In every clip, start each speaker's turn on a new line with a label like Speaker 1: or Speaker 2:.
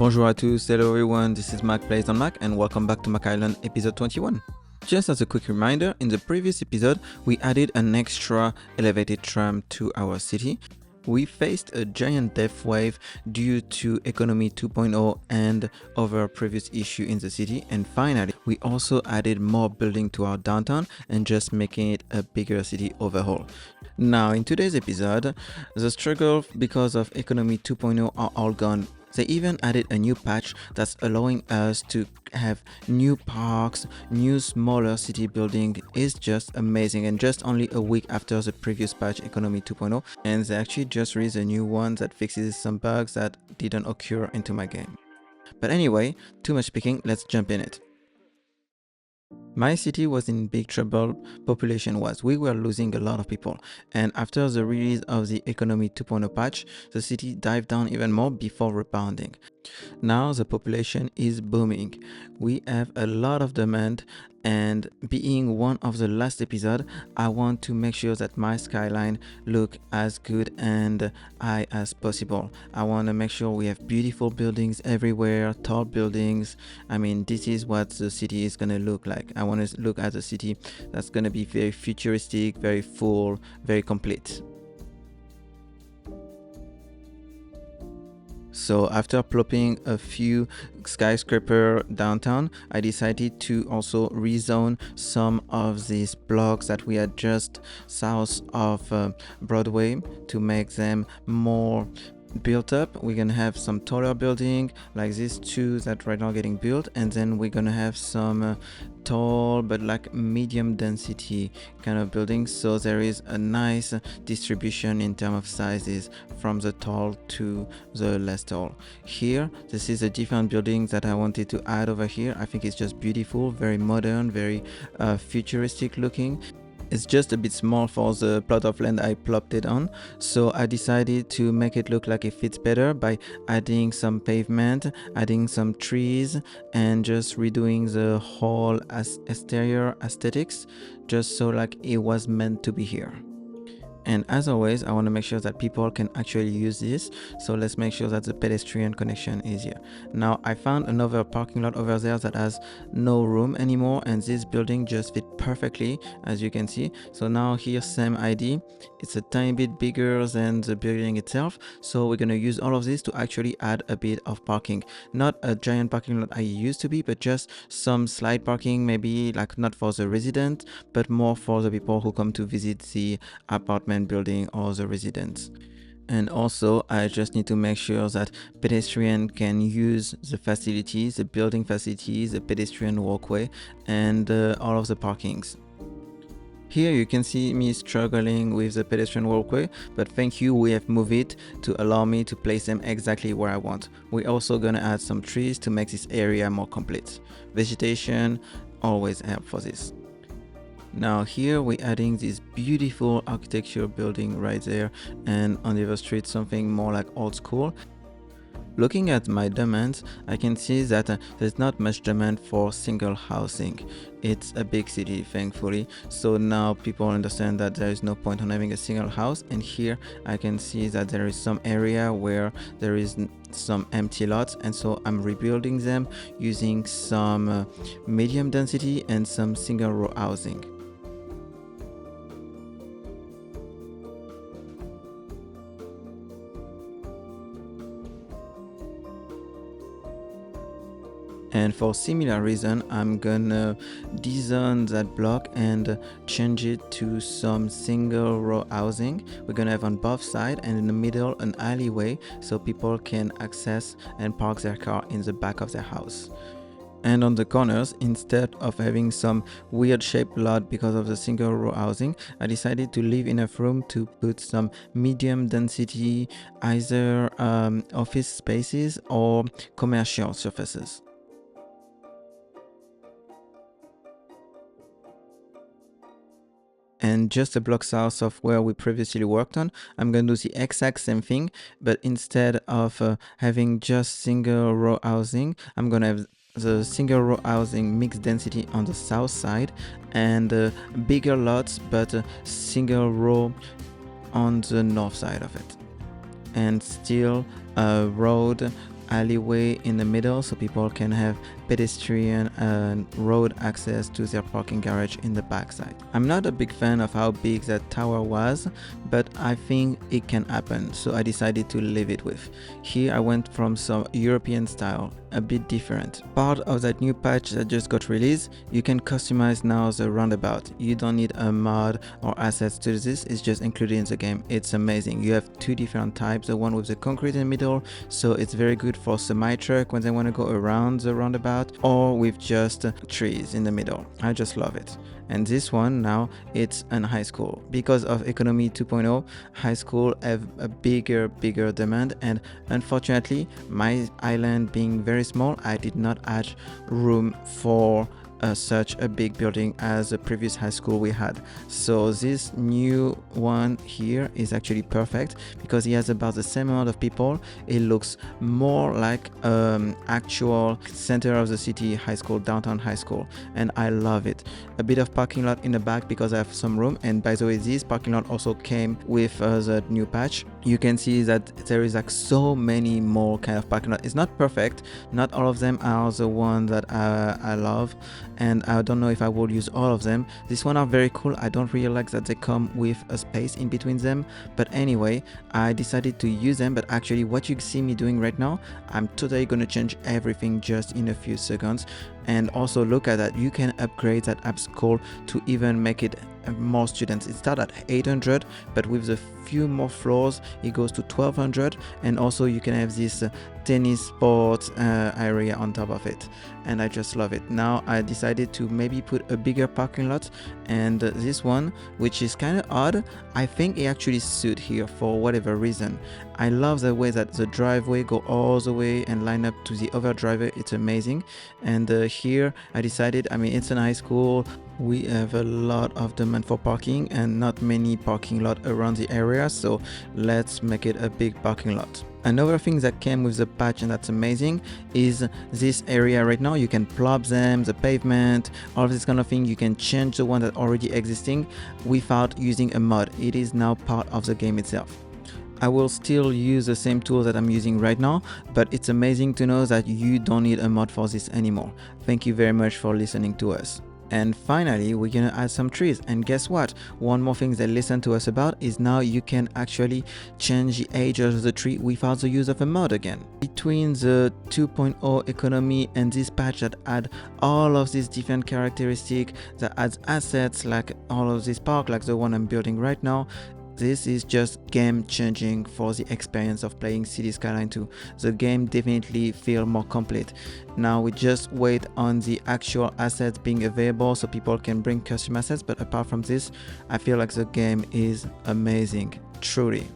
Speaker 1: Bonjour à tous, hello everyone, this is Mac Plays on Mac and welcome back to Mac Island episode 21. Just as a quick reminder, in the previous episode, we added an extra elevated tram to our city. We faced a giant death wave due to Economy 2.0 and other previous issue in the city, and finally, we also added more building to our downtown and just making it a bigger city overall. Now, in today's episode, the struggle because of Economy 2.0 are all gone. They even added a new patch that's allowing us to have new parks, new smaller city building. Is just amazing, and just only a week after the previous patch Economy 2.0, and they actually just released a new one that fixes some bugs that didn't occur into my game. But anyway, too much speaking, let's jump in it. My city was in big trouble population-wise. We were losing a lot of people, and after the release of the Economy 2.0 patch, the city dived down even more before rebounding. Now the population is booming. We have a lot of demand, and being one of the last episode, I want to make sure that my skyline look as good and high as possible. I want to make sure we have beautiful buildings everywhere, tall buildings. I mean, this is what the city is gonna look like. I want to look at a city that's gonna be very futuristic, very full, very complete. So after plopping a few skyscraper downtown, I decided to also rezone some of these blocks that we had just south of Broadway to make them more built up. We're gonna have some taller building like these two that right now are getting built, and then we're gonna have some tall but like medium density kind of buildings, so there is a nice distribution in terms of sizes from the tall to the less tall. Here, this is a different building that I wanted to add over here. I think it's just beautiful, very modern, very futuristic looking. It's just a bit small for the plot of land I plopped it on, so I decided to make it look like it fits better by adding some pavement, adding some trees, and just redoing the whole exterior aesthetics, just so like it was meant to be here. And as always, I want to make sure that people can actually use this, so let's make sure that the pedestrian connection is here. Now I found another parking lot over there that has no room anymore, and this building just fit perfectly, as you can see. So now here, same ID, it's a tiny bit bigger than the building itself, so we're going to use all of this to actually add a bit of parking. Not a giant parking lot I used to be, but just some slight parking, maybe like not for the resident, but more for the people who come to visit the apartment building or the residents. And also, I just need to make sure that pedestrian can use the facilities, the building facilities, the pedestrian walkway, and all of the parkings. Here you can see me struggling with the pedestrian walkway, but thank you, we have moved it to allow me to place them exactly where I want. We're also gonna add some trees to make this area more complete. Vegetation always help for this. Now here we're adding this beautiful architecture building right there, and on the other street something more like old school. Looking at my demands, I can see that there's not much demand for single housing. It's a big city, thankfully, so now people understand that there is no point on having a single house. And here I can see that there is some area where there is some empty lots, and so I'm rebuilding them using some medium density and some single row housing. And for similar reason, I'm gonna design that block and change it to some single row housing. We're gonna have on both sides, and in the middle an alleyway so people can access and park their car in the back of their house. And on the corners, instead of having some weird shaped lot because of the single row housing, I decided to leave enough room to put some medium density, either office spaces or commercial surfaces. And just a block south of where we previously worked on, I'm going to do the exact same thing, but instead of having just single row housing, I'm going to have the single row housing mixed density on the south side, and bigger lots but single row on the north side of it, and still a road alleyway in the middle so people can have pedestrian and road access to their parking garage in the backside. I'm not a big fan of how big that tower was, but I think it can happen, so I decided to leave it with. Here I went from some European style, a bit different. Part of that new patch that just got released, you can customize now the roundabout. You don't need a mod or assets to this, it's just included in the game. It's amazing. You have two different types, the one with the concrete in the middle, so it's very good for semi-truck when they want to go around the roundabout, or with just trees in the middle. I just love it. And this one now, it's an high school. Because of economy 2.0, high school have a bigger demand, and unfortunately my island being very small, I did not add room for such a big building as the previous high school we had. So this new one here is actually perfect because it has about the same amount of people. It looks more like actual center of the city high school, downtown high school, and I love it. A bit of parking lot in the back because I have some room, and by the way, this parking lot also came with the new patch. You can see that there is like so many more kind of parking lot. It's not perfect, not all of them are the one that I love, and I don't know if I will use all of them. These one are very cool. I don't really like that they come with a space in between them, but anyway, I decided to use them. But actually what you see me doing right now, I'm totally gonna change everything just in a few seconds. And also look at that, you can upgrade that app school to even make it more students. It starts at 800, but with a few more floors it goes to 1200, and also you can have this tennis sports area on top of it, and I just love it. Now I decided to maybe put a bigger parking lot, and this one, which is kind of odd, I think it actually suit here for whatever reason. I love the way that the driveway go all the way and line up to the other driveway. It's amazing. And here I decided, I mean, it's an high school, we have a lot of demand for parking and not many parking lot around the area, so let's make it a big parking lot. Another thing that came with the patch and that's amazing is this area right now. You can plop them, the pavement, all of this kind of thing. You can change the one that already existing without using a mod. It is now part of the game itself. I will still use the same tool that I'm using right now, but it's amazing to know that you don't need a mod for this anymore. Thank you very much for listening to us. And finally, we're gonna add some trees. And guess what? One more thing they listen to us about is now you can actually change the age of the tree without the use of a mod again. Between the 2.0 economy and this patch that add all of these different characteristics, that adds assets like all of this park, like the one I'm building right now, this is just game changing for the experience of playing Cities Skylines 2. The game definitely feels more complete. Now we just wait on the actual assets being available so people can bring custom assets, but apart from this, I feel like the game is amazing, truly.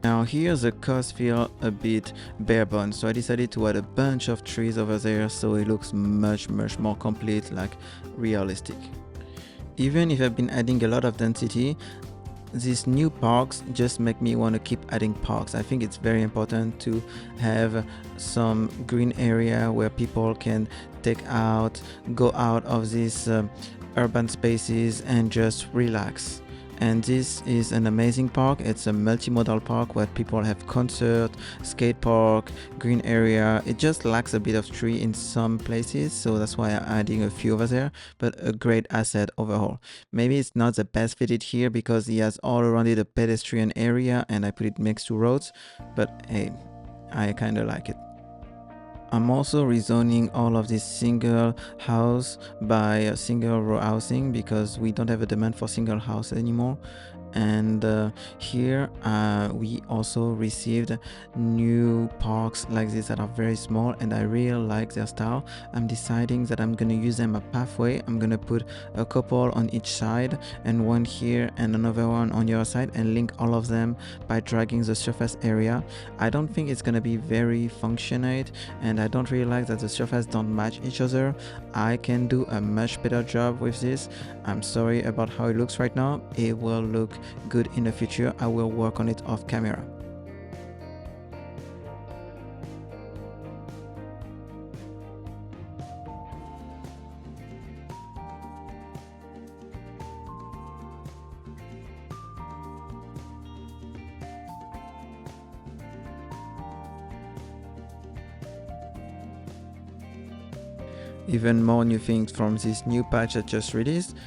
Speaker 1: Now here the coast feel a bit bare bones, so I decided to add a bunch of trees over there so it looks much more complete, like realistic. Even if I've been adding a lot of density, these new parks just make me want to keep adding parks. I think it's very important to have some green area where people can go out of these urban spaces and just relax. And this is an amazing park. It's a multimodal park where people have concert, skate park, green area. It just lacks a bit of tree in some places, so that's why I'm adding a few over there, but a great asset overall. Maybe it's not the best fitted here because he has all around it a pedestrian area and I put it next to roads, but hey, I kind of like it. I'm also rezoning all of this single house by single row housing because we don't have a demand for single house anymore. And here we also received new parks like this that are very small, and I really like their style. I'm deciding that I'm gonna use them a pathway. I'm gonna put a couple on each side and one here and another one on the other side and link all of them by dragging the surface area. I don't think it's gonna be very functionate, and I don't really like that the surface don't match each other. I can do a much better job with this. I'm sorry about how it looks right now. It will look good in the future. I will work on it off camera. Even more new things from this new patch that just released.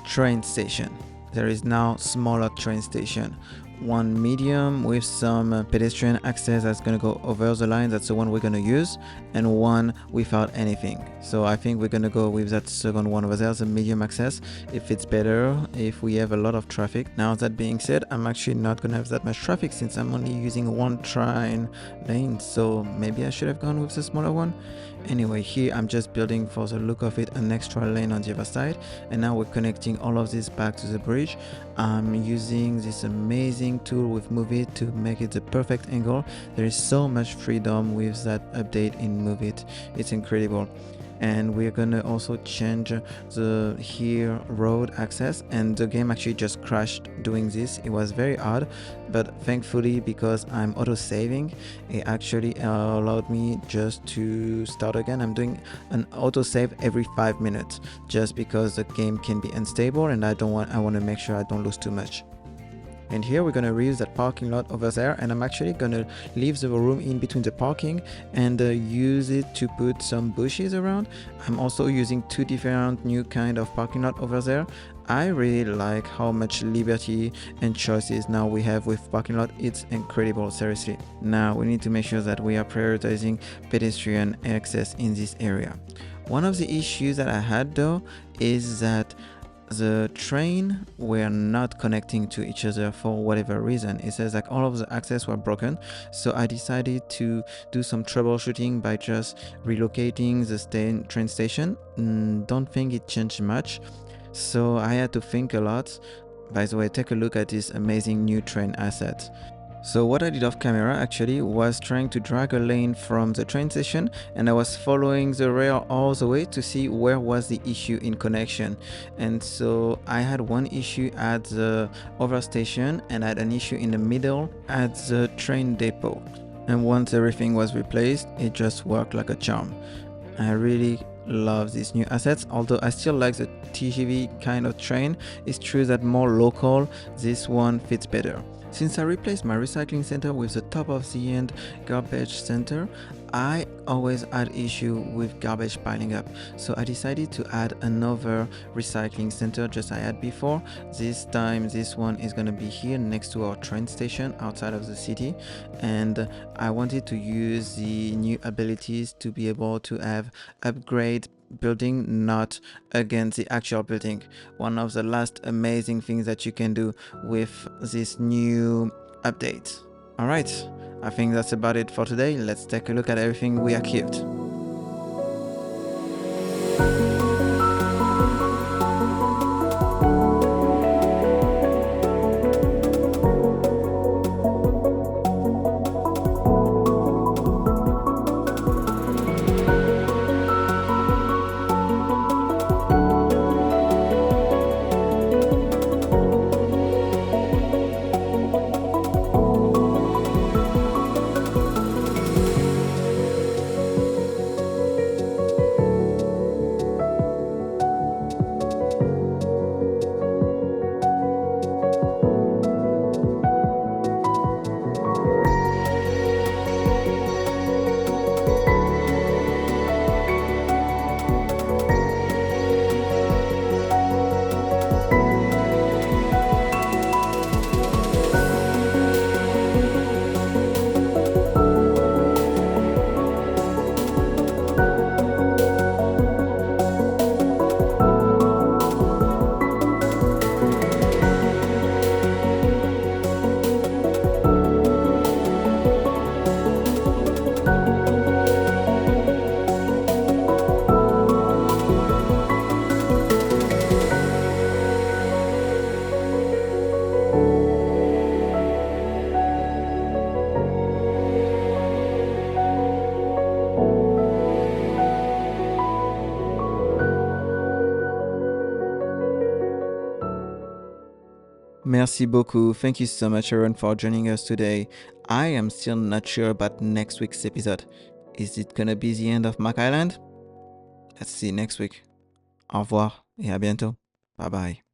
Speaker 1: Train station. There is now smaller train station. One medium with some pedestrian access that's gonna go over the line, that's the one we're gonna use, and one without anything. So I think we're gonna go with that second one over there, the medium access, if it's better, if we have a lot of traffic. Now that being said, I'm actually not gonna have that much traffic since I'm only using one train lane, so maybe I should have gone with the smaller one. Anyway, here I'm just building for the look of it an extra lane on the other side, and now we're connecting all of this back to the bridge. I'm using this amazing tool with Move It to make it the perfect angle. There is so much freedom with that update in Move It. It's incredible. And we're gonna also change the here road access, and the game actually just crashed doing this. It was very hard, but thankfully, because I'm auto saving, it actually allowed me just to start again. I'm doing an auto save every 5 minutes just because the game can be unstable, and I want to make sure I don't lose too much. And here we're gonna reuse that parking lot over there, and I'm actually gonna leave the room in between the parking and use it to put some bushes around. I'm also using two different new kind of parking lot over there. I really like how much liberty and choices now we have with parking lot. It's incredible, seriously. Now we need to make sure that we are prioritizing pedestrian access in this area. One of the issues that I had though is that the train were not connecting to each other for whatever reason. It says like all of the access were broken, so I decided to do some troubleshooting by just relocating the train station. Don't think it changed much, so I had to think a lot. By the way, take a look at this amazing new train asset. So what I did off camera actually was trying to drag a lane from the train station, and I was following the rail all the way to see where was the issue in connection. And so I had one issue at the over station and I had an issue in the middle at the train depot. And once everything was replaced, it just worked like a charm. I really love these new assets, although I still like the TGV kind of train. It's true that more local, this one fits better. Since I replaced my recycling center with the top of the end garbage center, I always had issue with garbage piling up. So I decided to add another recycling center just I had before. This time this one is going to be here next to our train station outside of the city, and I wanted to use the new abilities to be able to have upgrade building not against the actual building. One of the last amazing things that you can do with this new update. Alright, I think that's about it for today. Let's take a look at everything we achieved. Merci beaucoup. Thank you so much, Aaron, for joining us today. I am still not sure about next week's episode. Is it gonna be the end of Mac Island? Let's see next week. Au revoir et à bientôt. Bye bye.